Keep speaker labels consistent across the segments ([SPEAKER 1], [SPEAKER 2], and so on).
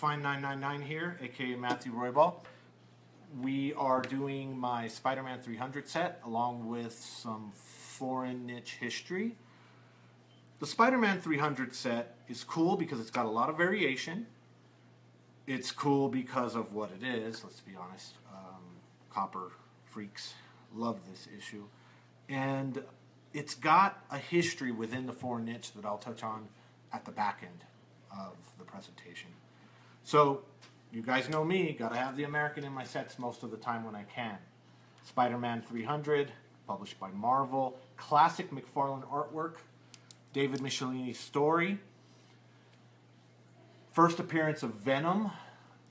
[SPEAKER 1] Fine 999 here, aka Matthew Roybal. We are doing my Spider-Man 300 set along with some foreign niche history. The Spider-Man 300 set is cool because it's got a lot of variation. It's cool because of what it is, let's be honest. Copper freaks love this issue. And it's got a history within the foreign niche that I'll touch on at the back end of the presentation. So, you guys know me, gotta have the American in my sets most of the time when I can. Spider-Man 300, published by Marvel. Classic McFarlane artwork. David Michelini's story. First appearance of Venom.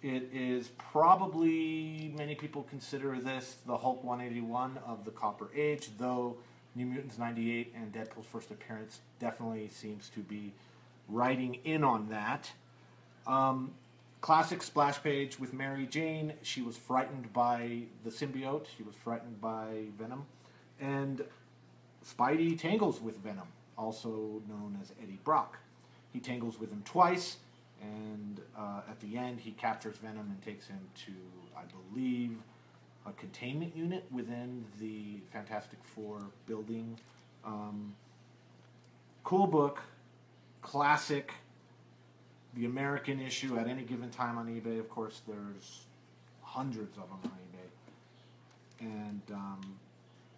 [SPEAKER 1] It is probably, many people consider this the Hulk 181 of the Copper Age, though New Mutants 98 and Deadpool's first appearance definitely seems to be riding in on that. Classic splash page with Mary Jane. She was frightened by the symbiote. She was frightened by Venom. And Spidey tangles with Venom, also known as Eddie Brock. He tangles with him twice, and at the end he captures Venom and takes him to, I believe, a containment unit within the Fantastic Four building. Cool book, classic. The American issue at any given time on eBay, of course, there's hundreds of them on eBay. And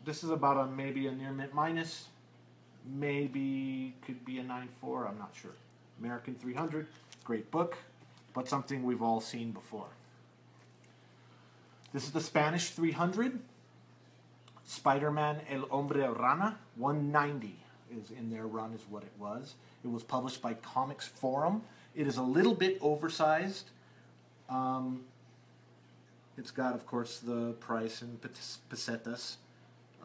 [SPEAKER 1] this is about maybe a near mint minus, maybe could be a 9.4, I'm not sure. American 300, great book, but something we've all seen before. This is the Spanish 300, Spider-Man El Hombre Rana, 190 is in their run is what it was. It was published by Comics Forum. It is a little bit oversized. It's got, of course, the price in pesetas.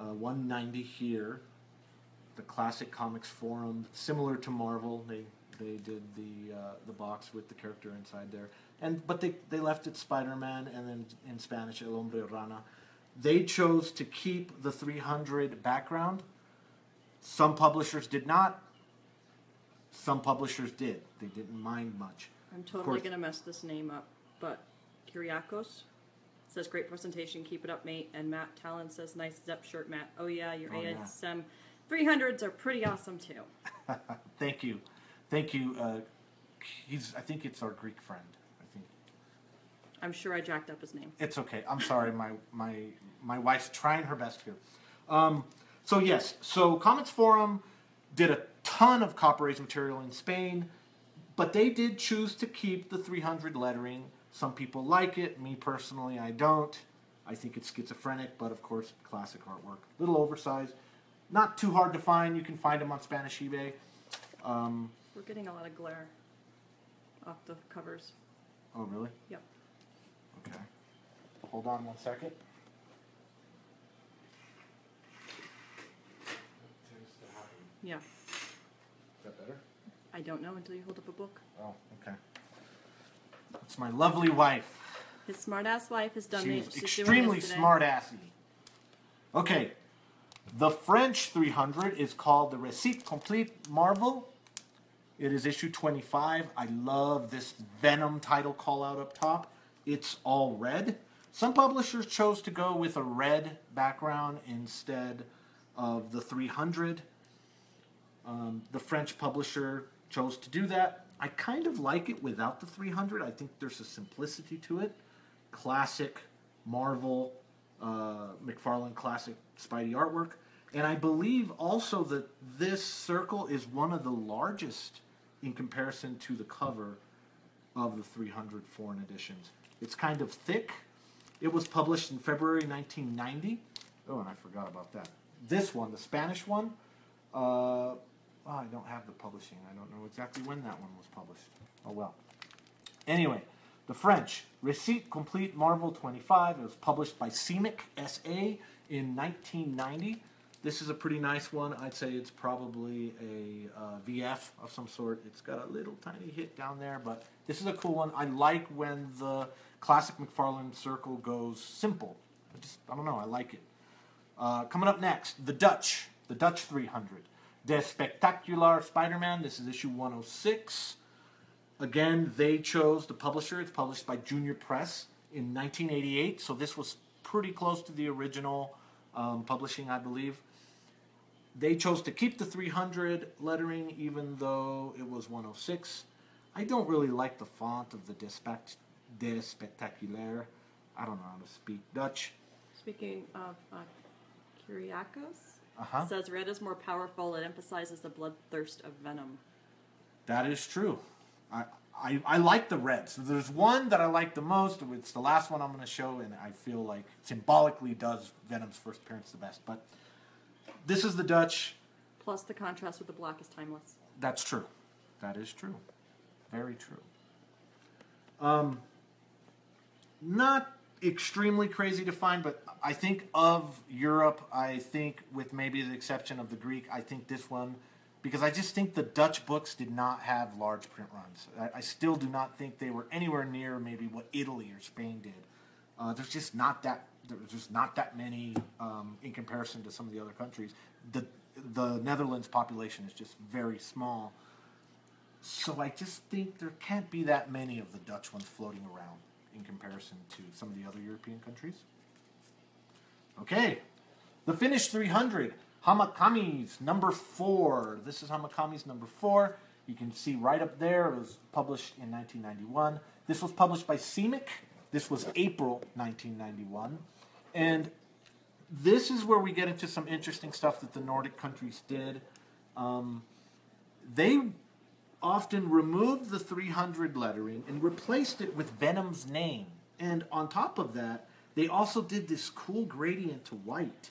[SPEAKER 1] $190 here. The Classic Comics Forum, similar to Marvel. They did the box with the character inside there. But they left it Spider-Man, and then in Spanish, El Hombre Rana. They chose to keep the 300 background. Some publishers did not. Some publishers did. They didn't mind much.
[SPEAKER 2] I'm totally going to mess this name up, but Kyriakos says, great presentation, keep it up, mate. And Matt Talon says, nice Zep shirt, Matt. Oh yeah, your ASM 300s are pretty awesome too.
[SPEAKER 1] Thank you. Thank you. I think it's our Greek friend.
[SPEAKER 2] I'm sure I jacked up his name.
[SPEAKER 1] It's okay. I'm sorry. My wife's trying her best here. So yes, so Comics Forum did a ton of Copper Age material in Spain, but they did choose to keep the 300 lettering. Some people like it. Me personally, I don't. I think it's schizophrenic, but of course, classic artwork. Little oversized. Not too hard to find. You can find them on Spanish eBay.
[SPEAKER 2] We're getting a lot of glare off the covers.
[SPEAKER 1] Oh, really?
[SPEAKER 2] Yep.
[SPEAKER 1] Okay. Hold on one second.
[SPEAKER 2] Yeah.
[SPEAKER 1] Is that better?
[SPEAKER 2] I don't know until you hold up a book.
[SPEAKER 1] Oh, okay. It's my lovely wife.
[SPEAKER 2] His smart-ass wife has done
[SPEAKER 1] She's
[SPEAKER 2] She's
[SPEAKER 1] extremely smart-assy. Okay. The French 300 is called the Récit Complete Marvel. It is issue 25. I love this Venom title call-out up top. It's all red. Some publishers chose to go with a red background instead of the 300. The French publisher chose to do that. I kind of like it without the 300. I think there's a simplicity to it. Classic Marvel, McFarlane classic Spidey artwork. And I believe also that this circle is one of the largest in comparison to the cover of the 300 foreign editions. It's kind of thick. It was published in February 1990. Oh, and I forgot about that. This one, the Spanish one, I don't have the publishing. I don't know exactly when that one was published. Oh, well. Anyway, the French, Récit Complete Marvel 25. It was published by CMYC SA in 1990. This is a pretty nice one. I'd say it's probably a VF of some sort. It's got a little tiny hit down there, but this is a cool one. I like when the classic McFarlane circle goes simple. I don't know, I like it. Coming up next, the Dutch 300. De Spectacular Spider-Man. This is issue 106. Again, they chose the publisher. It's published by Junior Press in 1988, so this was pretty close to the original publishing, I believe. They chose to keep the 300 lettering, even though it was 106. I don't really like the font of the De Spectaculaire. I don't know how to speak Dutch.
[SPEAKER 2] Speaking of Kyriakos,
[SPEAKER 1] Uh-huh.
[SPEAKER 2] it says red is more powerful. It emphasizes the bloodthirst of venom.
[SPEAKER 1] That is true. I like the reds. So there's one that I like the most. It's the last one I'm going to show, and I feel like symbolically does Venom's first appearance the best. But this is the Dutch.
[SPEAKER 2] Plus, the contrast with the black is timeless.
[SPEAKER 1] That's true. That is true. Very true. Not extremely crazy to find, but I think of Europe, I think with maybe the exception of the Greek, I think this one, because I just think the Dutch books did not have large print runs. I still do not think they were anywhere near maybe what Italy or Spain did. There's just not that many in comparison to some of the other countries. The Netherlands population is just very small. So I just think there can't be that many of the Dutch ones floating around in comparison to some of the other European countries. Okay, the Finnish 300, Hamakami's number 4. This is Hamakami's number 4. You can see right up there, it was published in 1991. This was published by Simic. This was April 1991. And this is where we get into some interesting stuff that the Nordic countries did. They often removed the 300 lettering and replaced it with Venom's name. And on top of that, they also did this cool gradient to white.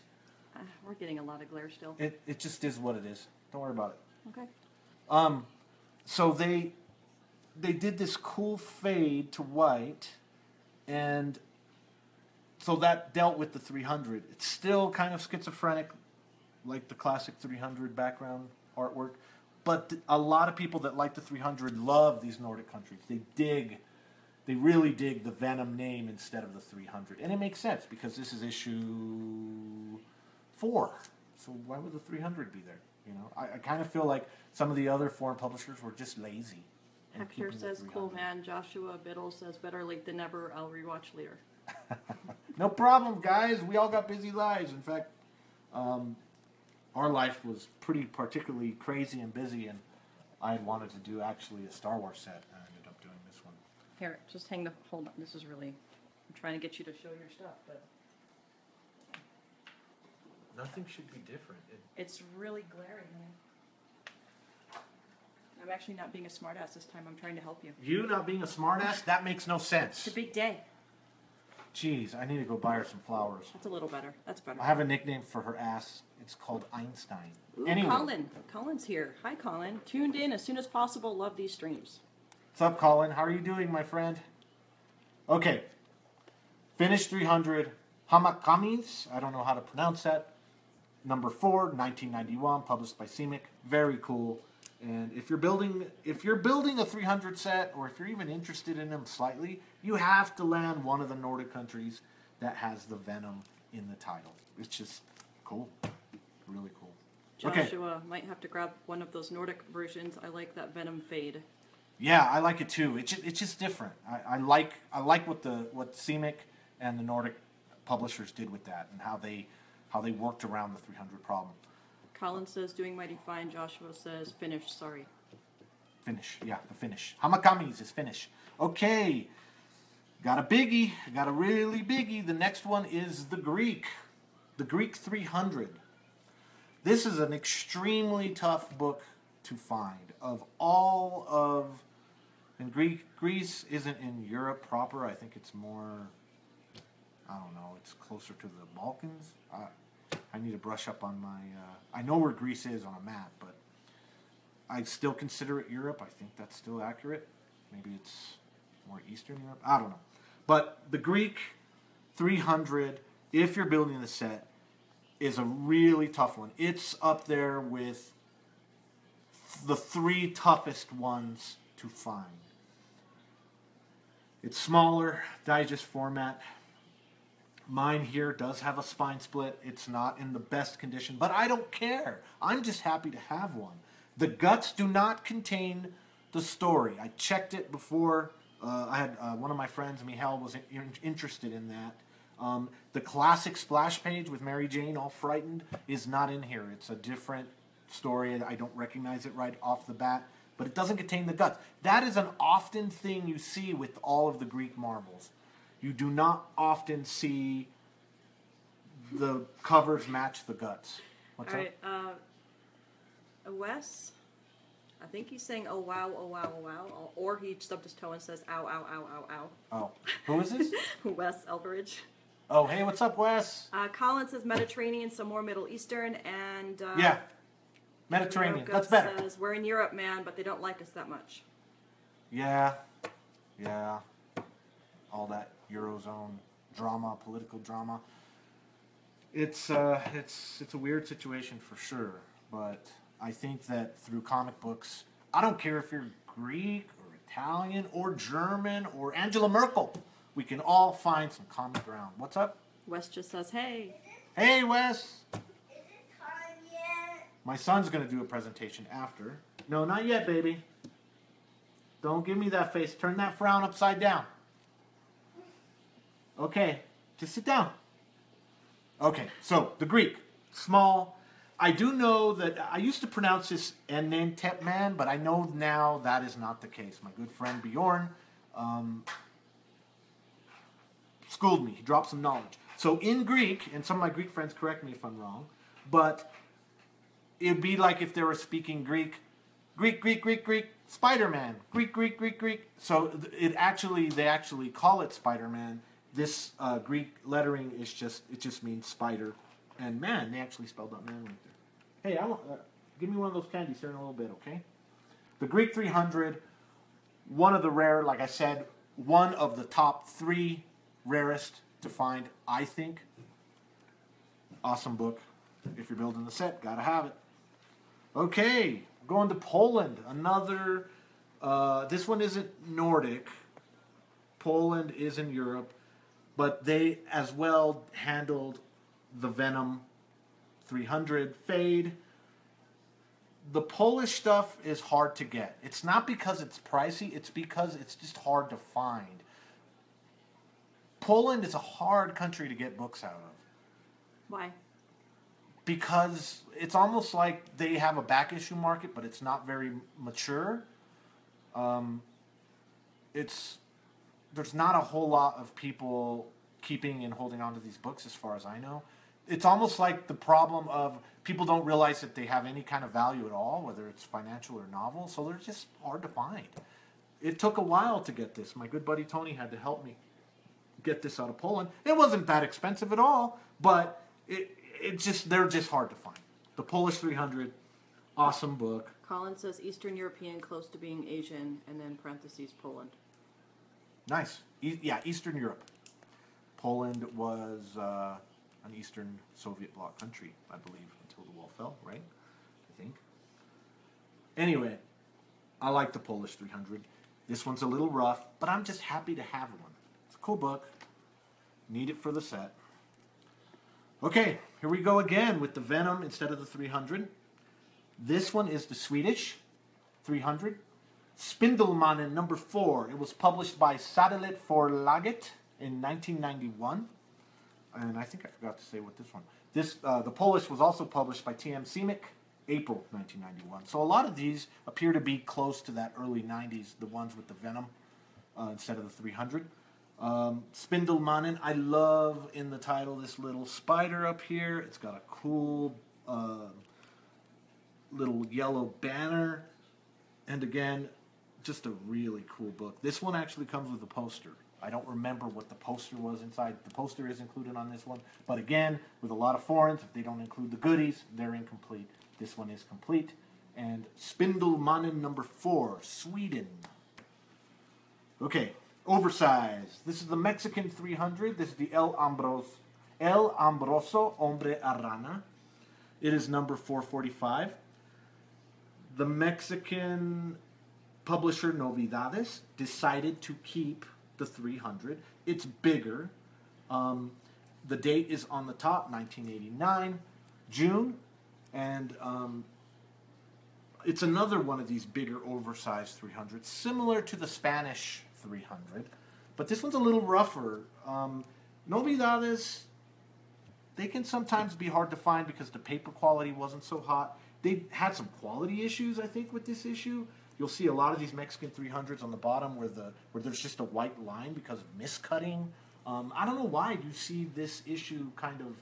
[SPEAKER 2] We're getting a lot of glare still.
[SPEAKER 1] It just is what it is. Don't worry about it.
[SPEAKER 2] Okay.
[SPEAKER 1] So they did this cool fade to white, and so that dealt with the 300. It's still kind of schizophrenic, like the classic 300 background artwork. But a lot of people that like the 300 love these Nordic countries. They really dig the Venom name instead of the 300. And it makes sense because this is issue 4. So why would the 300 be there? You know, I kind of feel like some of the other foreign publishers were just lazy.
[SPEAKER 2] Hector says, cool man. Joshua Biddle says, better late than never. I'll rewatch later.
[SPEAKER 1] No problem, guys. We all got busy lives. In fact, our life was pretty particularly crazy and busy, and I had wanted to do actually a Star Wars set, and I ended up doing this one.
[SPEAKER 2] Here, just hold on. This is really, I'm trying to get you to show your stuff, but
[SPEAKER 1] Nothing should be different.
[SPEAKER 2] it's really glaring, man. I'm actually not being a smartass this time. I'm trying to help you.
[SPEAKER 1] You not being a smartass? That makes no sense.
[SPEAKER 2] It's a big day.
[SPEAKER 1] Jeez, I need to go buy her some flowers.
[SPEAKER 2] That's a little better. That's better.
[SPEAKER 1] I have a nickname for her ass. It's called Einstein.
[SPEAKER 2] Ooh,
[SPEAKER 1] Anyway.
[SPEAKER 2] Colin. Colin's here. Hi, Colin. Tuned in as soon as possible. Love these streams.
[SPEAKER 1] What's up, Colin? How are you doing, my friend? Okay. Finnish 300. Hamakami's. I don't know how to pronounce that. Number 4, 1991, published by Simic. Very cool. And if you're building a 300 set, or if you're even interested in them slightly, you have to land one of the Nordic countries that has the Venom in the title. It's just cool. Really cool.
[SPEAKER 2] Joshua might have to grab one of those Nordic versions. I like that Venom fade.
[SPEAKER 1] Yeah, I like it too. It's just different. I like what Simic and the Nordic publishers did with that, and how they worked around the 300 problem.
[SPEAKER 2] Colin says, doing mighty fine. Joshua says, finish, sorry.
[SPEAKER 1] Finnish, yeah, the Finnish. Hamakami's is Finnish. Okay, got a biggie, got a really biggie. The next one is the Greek 300. This is an extremely tough book to find. And Greece isn't in Europe proper. I think it's more, I don't know, it's closer to the Balkans. I need to brush up on my... I know where Greece is on a map, but I still consider it Europe. I think that's still accurate. Maybe it's more Eastern Europe. I don't know. But the Greek 300, if you're building the set, is a really tough one. It's up there with the 3 toughest ones to find. It's smaller, digest format. Mine here does have a spine split. It's not in the best condition, but I don't care. I'm just happy to have one. The guts do not contain the story. I checked it before. I had one of my friends, Michal, was interested in that. The classic splash page with Mary Jane all frightened is not in here. It's a different story. I don't recognize it right off the bat, but it doesn't contain the guts. That is an often thing you see with all of the Greek marvels. You do not often see the covers match the guts. What's
[SPEAKER 2] All
[SPEAKER 1] up?
[SPEAKER 2] right, Wes, I think he's saying oh wow, or he stubbed his toe and says ow, ow, ow, ow, ow.
[SPEAKER 1] Oh, who is this?
[SPEAKER 2] Wes Elveridge.
[SPEAKER 1] Oh, hey, what's up, Wes?
[SPEAKER 2] Colin says Mediterranean, some more Middle Eastern, and
[SPEAKER 1] Yeah, Mediterranean.
[SPEAKER 2] Yoko
[SPEAKER 1] That's better.
[SPEAKER 2] says we're in Europe, man, but they don't like us that much.
[SPEAKER 1] Yeah. All that Eurozone drama, political drama. It's a weird situation for sure, but I think that through comic books, I don't care if you're Greek or Italian or German or Angela Merkel, we can all find some common ground. What's up?
[SPEAKER 2] Wes just says, hey.
[SPEAKER 1] Hey, Wes.
[SPEAKER 3] Is it time yet?
[SPEAKER 1] My son's going to do a presentation after. No, not yet, baby. Don't give me that face. Turn that frown upside down. Okay, just sit down. Okay, so the Greek, small. I do know that I used to pronounce this Enentepman, but I know now that is not the case. My good friend Bjorn schooled me. He dropped some knowledge. So in Greek, and some of my Greek friends correct me if I'm wrong, but it'd be like if they were speaking Greek, Spiderman, Greek. So they actually call it Spiderman. This Greek lettering is just means spider and man. They actually spelled out man right there. Hey, I want give me one of those candies here in a little bit, okay? The Greek 300, one of the rare, like I said, one of the top 3 rarest to find, I think. Awesome book. If you're building the set, gotta have it. Okay, going to Poland. Another. This one isn't Nordic. Poland is in Europe. But they as well handled the Venom 300 Fade. The Polish stuff is hard to get. It's not because it's pricey, it's because it's just hard to find. Poland is a hard country to get books out of.
[SPEAKER 2] Why?
[SPEAKER 1] Because it's almost like they have a back issue market, but it's not very mature. There's not a whole lot of people keeping and holding on to these books as far as I know. It's almost like the problem of people don't realize that they have any kind of value at all, whether it's financial or novel, so they're just hard to find. It took a while to get this. My good buddy Tony had to help me get this out of Poland. It wasn't that expensive at all, but they're just hard to find. The Polish 300, awesome book.
[SPEAKER 2] Colin says Eastern European, close to being Asian, and then parentheses Poland.
[SPEAKER 1] Nice. Eastern Europe. Poland was an Eastern Soviet bloc country, I believe, until the wall fell, right? I think. Anyway, I like the Polish 300. This one's a little rough, but I'm just happy to have one. It's a cool book. Need it for the set. Okay, here we go again with the Venom instead of the 300. This one is the Swedish 300. Spindelmannen number 4. It was published by Satellit Förlaget in 1991. And I think I forgot to say what this one. The Polish was also published by T.M. Simic, April 1991. So a lot of these appear to be close to that early 90s, the ones with the Venom instead of the 300. Spindelmannen, I love in the title this little spider up here. It's got a cool little yellow banner. And again, just a really cool book. This one actually comes with a poster. I don't remember what the poster was inside. The poster is included on this one. But again, with a lot of foreigns, if they don't include the goodies, they're incomplete. This one is complete. And Spindelmannen number 4, Sweden. Okay, oversized. This is the Mexican 300. This is the El Ambroso Hombre Arana. It is number 445. The Mexican publisher Novedades decided to keep the 300. It's bigger. The date is on the top, 1989, June. And it's another one of these bigger, oversized 300s, similar to the Spanish 300, but this one's a little rougher. Novedades, they can sometimes be hard to find because the paper quality wasn't so hot. They had some quality issues, I think, with this issue. You'll see a lot of these Mexican 300s on the bottom where there's just a white line because of miscutting. I don't know why you see this issue kind of,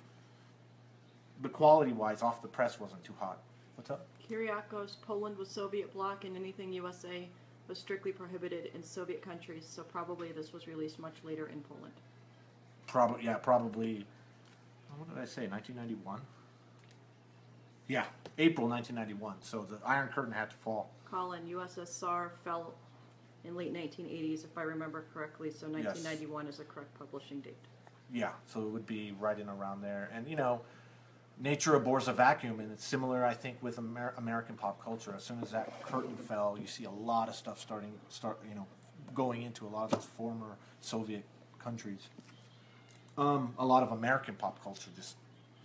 [SPEAKER 1] the quality-wise, off the press wasn't too hot. What's up?
[SPEAKER 2] Kyriakos, Poland was Soviet bloc, and anything USA was strictly prohibited in Soviet countries, so probably this was released much later in Poland.
[SPEAKER 1] Probably, what did I say, 1991? Yeah, April 1991, so the Iron Curtain had to fall.
[SPEAKER 2] Colin, USSR fell in late 1980s, if I remember correctly, so 1991 is the correct publishing date.
[SPEAKER 1] Yeah, so it would be right in around there. And, nature abhors a vacuum, and it's similar, I think, with American pop culture. As soon as that curtain fell, you see a lot of stuff going into a lot of those former Soviet countries. A lot of American pop culture just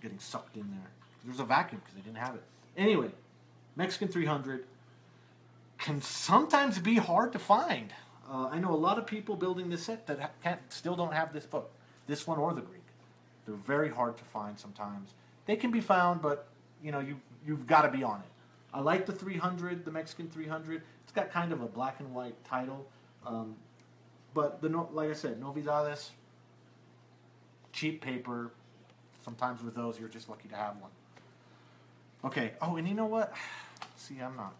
[SPEAKER 1] getting sucked in there. There's a vacuum because they didn't have it. Anyway, Mexican 300 can sometimes be hard to find. I know a lot of people building this set that still don't have this book, this one or the Greek. They're very hard to find sometimes. They can be found, but you've got to be on it. I like the 300, the Mexican 300. It's got kind of a black and white title, but like I said, Novedades, cheap paper. Sometimes with those, you're just lucky to have one. Okay. Oh, and you know what? See, I'm not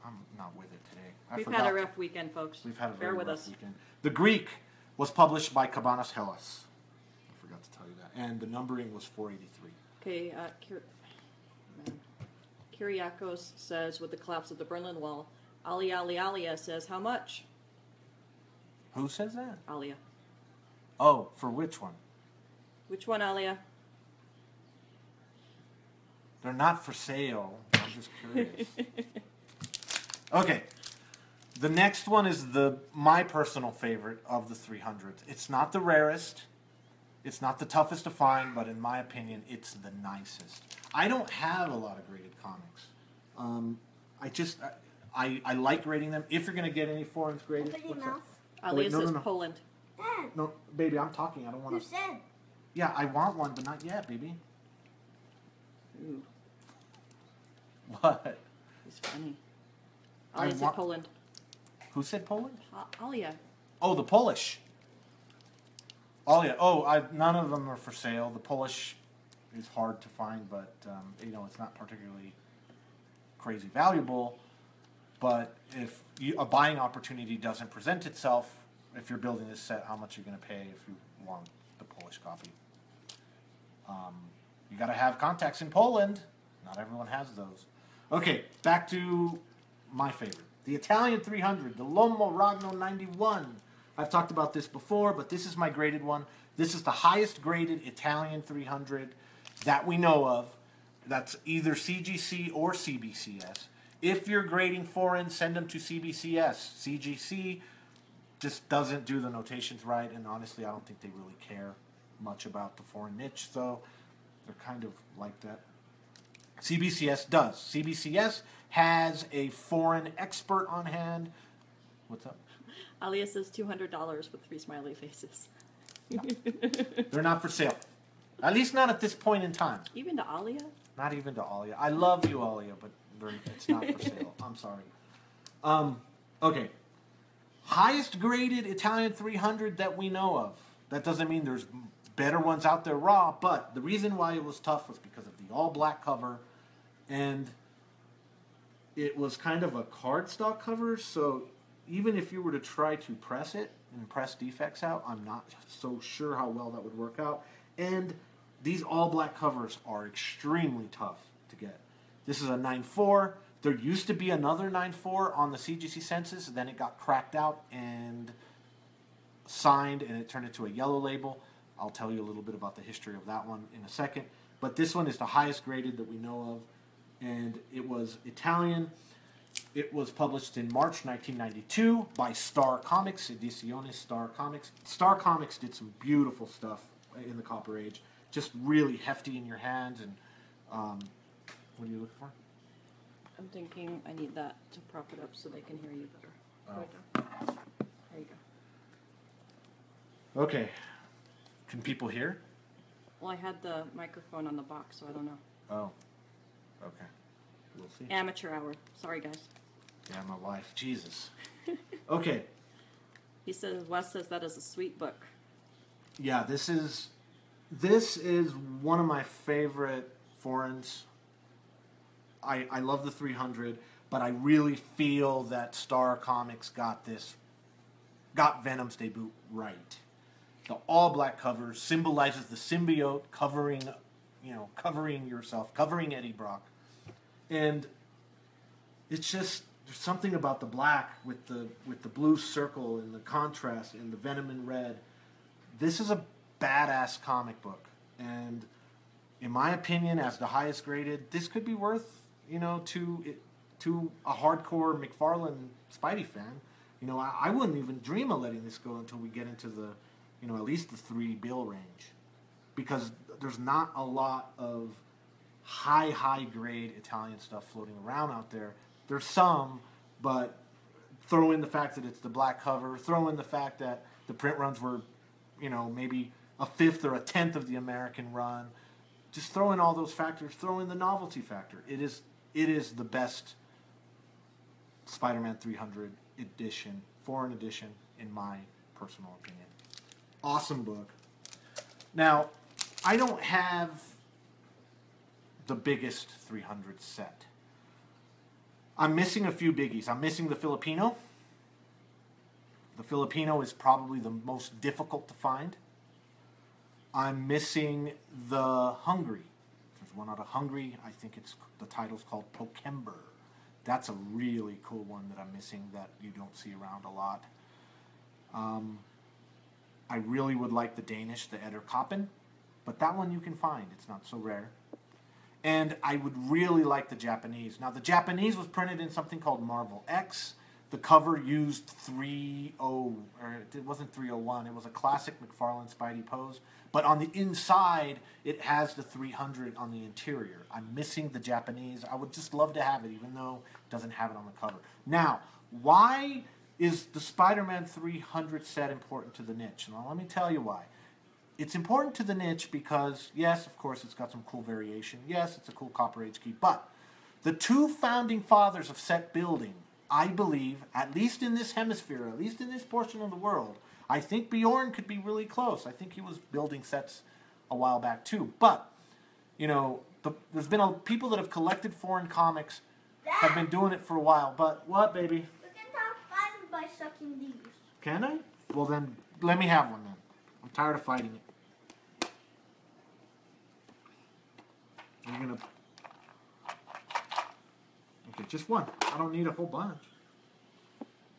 [SPEAKER 1] with it today.
[SPEAKER 2] We've had a rough weekend, folks.
[SPEAKER 1] We've had a
[SPEAKER 2] very
[SPEAKER 1] rough
[SPEAKER 2] rough
[SPEAKER 1] weekend. The Greek was published by Cabanas Hellas. I forgot to tell you that, and the numbering was 483.
[SPEAKER 2] Okay, Kyriakos says, with the collapse of the Berlin Wall, Alia says, how much?
[SPEAKER 1] Who says that?
[SPEAKER 2] Alia.
[SPEAKER 1] Oh, for which one?
[SPEAKER 2] Which one, Alia?
[SPEAKER 1] They're not for sale. I'm just curious. Okay. The next one is my personal favorite of the 300s. It's not the rarest. It's not the toughest to find, but in my opinion, it's the nicest. I don't have a lot of graded comics. I like grading them. If you're going to get any foreigns graded.
[SPEAKER 3] Open your mouth.
[SPEAKER 2] Alia says Poland.
[SPEAKER 3] Dad.
[SPEAKER 1] No, baby, I'm talking. I don't want
[SPEAKER 3] Who
[SPEAKER 1] to.
[SPEAKER 3] said?
[SPEAKER 1] Yeah, I want one, but not yet, baby.
[SPEAKER 2] Ooh,
[SPEAKER 1] What?
[SPEAKER 2] he's funny. Alia said Poland.
[SPEAKER 1] Who said Poland?
[SPEAKER 2] Alia.
[SPEAKER 1] Oh, the Polish. Oh yeah. Oh, none of them are for sale. The Polish is hard to find, but it's not particularly crazy valuable. But if a buying opportunity doesn't present itself, if you're building this set, how much you're going to pay if you want the Polish copy? You got to have contacts in Poland. Not everyone has those. Okay, back to my favorite, the Italian 300, the Lomo Ragno 91. I've talked about this before, but this is my graded one. This is the highest graded Italian 300 that we know of. That's either CGC or CBCS. If you're grading foreign, send them to CBCS. CGC just doesn't do the notations right, and honestly, I don't think they really care much about the foreign niche, so they're kind of like that. CBCS does. CBCS has a foreign expert on hand. What's up?
[SPEAKER 2] Alia says $200 with 3 smiley faces.
[SPEAKER 1] No. They're not for sale. At least not at this point in time.
[SPEAKER 2] Even to Alia?
[SPEAKER 1] Not even to Alia. I love you, Alia, but it's not for sale. I'm sorry. Okay. Highest graded Italian 300 that we know of. That doesn't mean there's better ones out there raw, but the reason why it was tough was because of the all-black cover, and it was kind of a cardstock cover, so even if you were to try to press it and press defects out, I'm not so sure how well that would work out. And these all-black covers are extremely tough to get. This is a 9.4. There used to be another 9.4 on the CGC census, then it got cracked out and signed, and it turned into a yellow label. I'll tell you a little bit about the history of that one in a second. But this one is the highest graded that we know of, and it was Italian. It was published in March 1992 by Star Comics, Ediciones Star Comics. Star Comics did some beautiful stuff in the Copper Age, just really hefty in your hands. And what are you looking for?
[SPEAKER 2] I'm thinking I need that to prop it up so they can hear you better.
[SPEAKER 1] Oh.
[SPEAKER 2] There you go.
[SPEAKER 1] Okay. Can people hear?
[SPEAKER 2] Well, I had the microphone on the box, so I don't know.
[SPEAKER 1] Oh. Okay. We'll see.
[SPEAKER 2] Amateur hour. Sorry, guys.
[SPEAKER 1] Yeah, my wife. Jesus. Okay.
[SPEAKER 2] He says, Wes says that is a sweet book.
[SPEAKER 1] Yeah, this is one of my favorite foreigns. I love the 300, but I really feel that Star Comics got Venom's debut right. The all-black cover symbolizes the symbiote covering yourself, covering Eddie Brock. And it's just, there's something about the black with the blue circle and the contrast and the Venom in red. This is a badass comic book. And in my opinion, as the highest graded, this could be worth, to a hardcore McFarlane Spidey fan. I wouldn't even dream of letting this go until we get into the, at least the $3 bill range. Because there's not a lot of high grade Italian stuff floating around out there. There's some, but throw in the fact that it's the black cover, throw in the fact that the print runs were, maybe a fifth or a tenth of the American run. Just throw in all those factors, throw in the novelty factor. It is the best Spider-Man 300 edition, foreign edition, in my personal opinion. Awesome book. Now, I don't have the biggest 300 set. I'm missing a few biggies. I'm missing the Filipino. The Filipino is probably the most difficult to find. I'm missing the Hungry. There's one out of Hungry. I think the title's called Pokember. That's a really cool one that I'm missing that you don't see around a lot. I really would like the Danish, the Eder Koppen, but that one you can find. It's not so rare. And I would really like the Japanese. Now, the Japanese was printed in something called Marvel X. The cover used 3.0, or it wasn't 301. It was a classic McFarlane Spidey pose. But on the inside, it has the 300 on the interior. I'm missing the Japanese. I would just love to have it, even though it doesn't have it on the cover. Now, why is the Spider-Man 300 set important to the niche? Now, let me tell you why. It's important to the niche because, yes, of course, it's got some cool variation. Yes, it's a cool Copper Age key. But the two founding fathers of set building, I believe, at least in this hemisphere, at least in this portion of the world, I think Bjorn could be really close. I think he was building sets a while back too. But, there's been people that have collected foreign comics, have been doing it for a while. But what, baby?
[SPEAKER 3] We can talk fun by sucking these.
[SPEAKER 1] Can I? Well, then, let me have one then. I'm tired of fighting it. You're going to... Okay, just one. I don't need a whole bunch.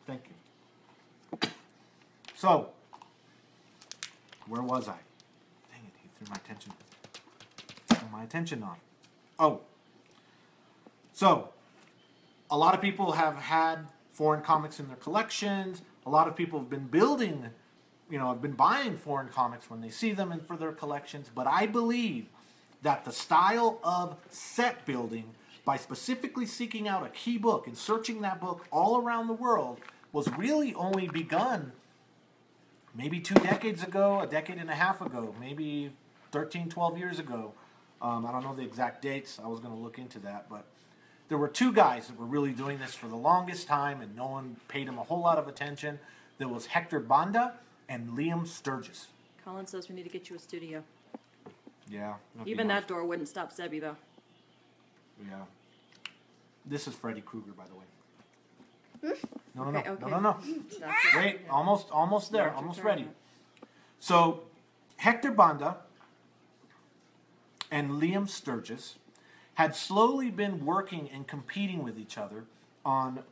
[SPEAKER 1] Thank you. So, where was I? Dang it, he threw my attention off. Oh. So, a lot of people have had foreign comics in their collections. A lot of people have been building, have been buying foreign comics when they see them and for their collections. But I believe that the style of set building, by specifically seeking out a key book and searching that book all around the world, was really only begun maybe 2 decades ago, a decade and a half ago, maybe 13, 12 years ago. I don't know the exact dates. I was going to look into that. But there were 2 guys that were really doing this for the longest time, and no one paid them a whole lot of attention. There was Hector Banda and Liam Sturgis.
[SPEAKER 2] Colin says we need to get you a studio.
[SPEAKER 1] Yeah.
[SPEAKER 2] Even that door wouldn't stop Sebi, though.
[SPEAKER 1] Yeah. This is Freddy Krueger, by the way. No.
[SPEAKER 2] Okay.
[SPEAKER 1] No. Wait, almost there. Almost ready. So, Hector Banda and Liam Sturgis had slowly been working and competing with each other on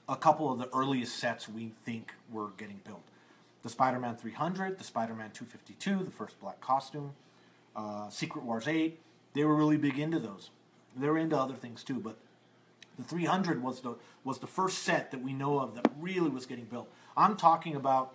[SPEAKER 1] a couple of the earliest sets we think were getting built. The Spider-Man 300, the Spider-Man 252, the first black costume, Secret Wars 8. They were really big into those. They were into other things too, but the 300 was the first set that we know of that really was getting built. I'm talking about,